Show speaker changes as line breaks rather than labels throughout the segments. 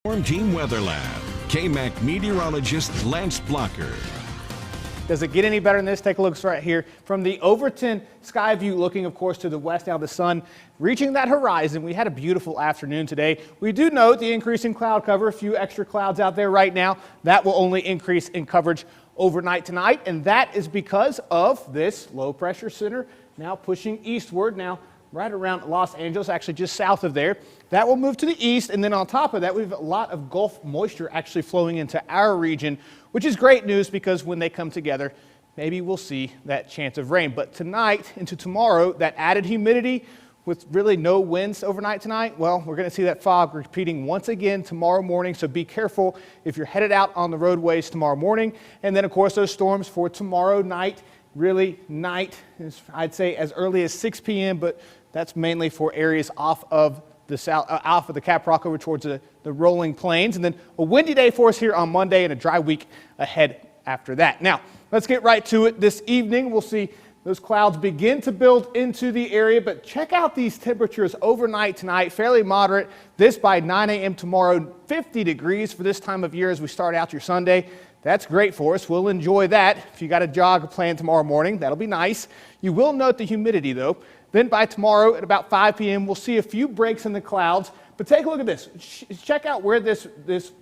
Storm Team Weather Lab, KMAC meteorologist Lance Blocker.
Does it get any better than this? Take a look right here from the Overton sky view, looking, of course, to the west. Now the sun reaching that horizon. We had a beautiful afternoon today. We do note the increase in cloud cover, a few extra clouds out there right now. That will only increase in coverage overnight tonight, and that is because of this low pressure center now pushing eastward. Now, right around Los Angeles, actually just south of there. That will move to the east, and then on top of that, we have a lot of Gulf moisture actually flowing into our region, which is great news because when they come together, maybe we'll see that chance of rain. But tonight into tomorrow, that added humidity with really no winds overnight tonight, well, we're going to see that fog repeating once again tomorrow morning, so be careful if you're headed out on the roadways tomorrow morning. And then, of course, those storms for tomorrow night, really night, I'd say as early as 6 p.m., but that's mainly for areas off of the south, off of the Caprock over towards the rolling plains. And then a windy day for us here on Monday and a dry week ahead after that. Now, let's get right to it. This evening, we'll see those clouds begin to build into the area, but check out these temperatures overnight tonight, fairly moderate. This by 9 a.m. tomorrow, 50 degrees for this time of year as we start out your Sunday. That's great for us. We'll enjoy that. If you got a jog planned tomorrow morning, that'll be nice. You will note the humidity though. Then by tomorrow at about 5 p.m., we'll see a few breaks in the clouds. But take a look at this. Check out where this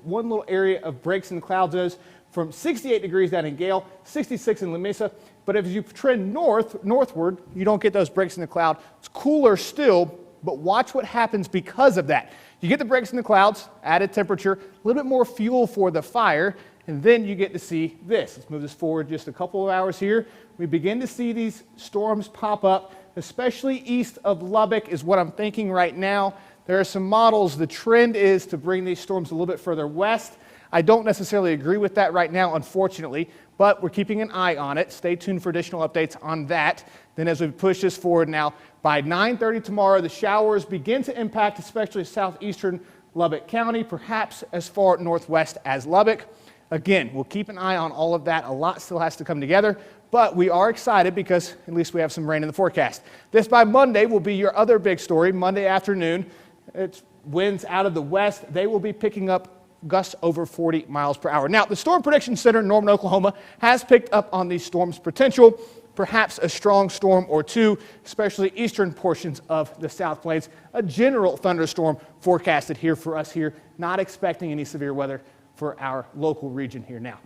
one little area of breaks in the clouds is, from 68 degrees down in Gale, 66 in La Mesa. But if you trend northward, you don't get those breaks in the cloud. It's cooler still, but watch what happens because of that. You get the breaks in the clouds, added temperature, a little bit more fuel for the fire, and then you get to see this. Let's move this forward just a couple of hours here. We begin to see these storms pop up, especially east of Lubbock is what I'm thinking right now. There are some models. The trend is to bring these storms a little bit further west. I don't necessarily agree with that right now, unfortunately, but we're keeping an eye on it. Stay tuned for additional updates on that. Then as we push this forward now, by 9:30 tomorrow, the showers begin to impact especially southeastern Lubbock County, perhaps as far northwest as Lubbock. Again, we'll keep an eye on all of that. A lot still has to come together, but we are excited because at least we have some rain in the forecast. This by Monday will be your other big story. Monday afternoon, it's winds out of the west. They will be picking up gusts over 40 miles per hour. Now, the Storm Prediction Center in Norman, Oklahoma has picked up on these storms' potential, perhaps a strong storm or two, especially eastern portions of the South Plains. A general thunderstorm forecasted here for us here, not expecting any severe weather for our local region here now.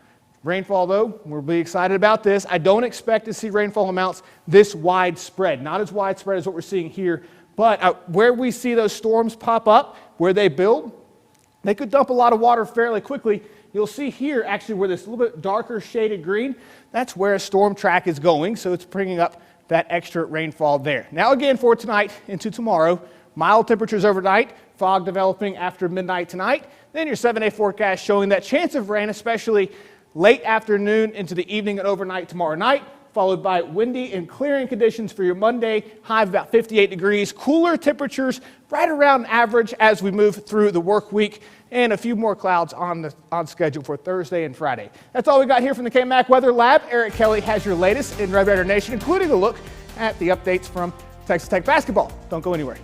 Rainfall, though, we'll be excited about this. I don't expect to see rainfall amounts this widespread, not as widespread as what we're seeing here, but where we see those storms pop up, where they build, they could dump a lot of water fairly quickly. You'll see here actually where this little bit darker shaded green, that's where a storm track is going, so it's bringing up that extra rainfall there. Now again for tonight into tomorrow, mild temperatures overnight, fog developing after midnight tonight. Then your 7-day forecast showing that chance of rain, especially late afternoon into the evening and overnight tomorrow night, followed by windy and clearing conditions for your Monday, high of about 58 degrees. Cooler temperatures right around average as we move through the work week, and a few more clouds on schedule for Thursday and Friday. That's all we got here from the KMAC Weather Lab. Eric Kelly has your latest in Red Raider Nation, including a look at the updates from Texas Tech basketball. Don't go anywhere.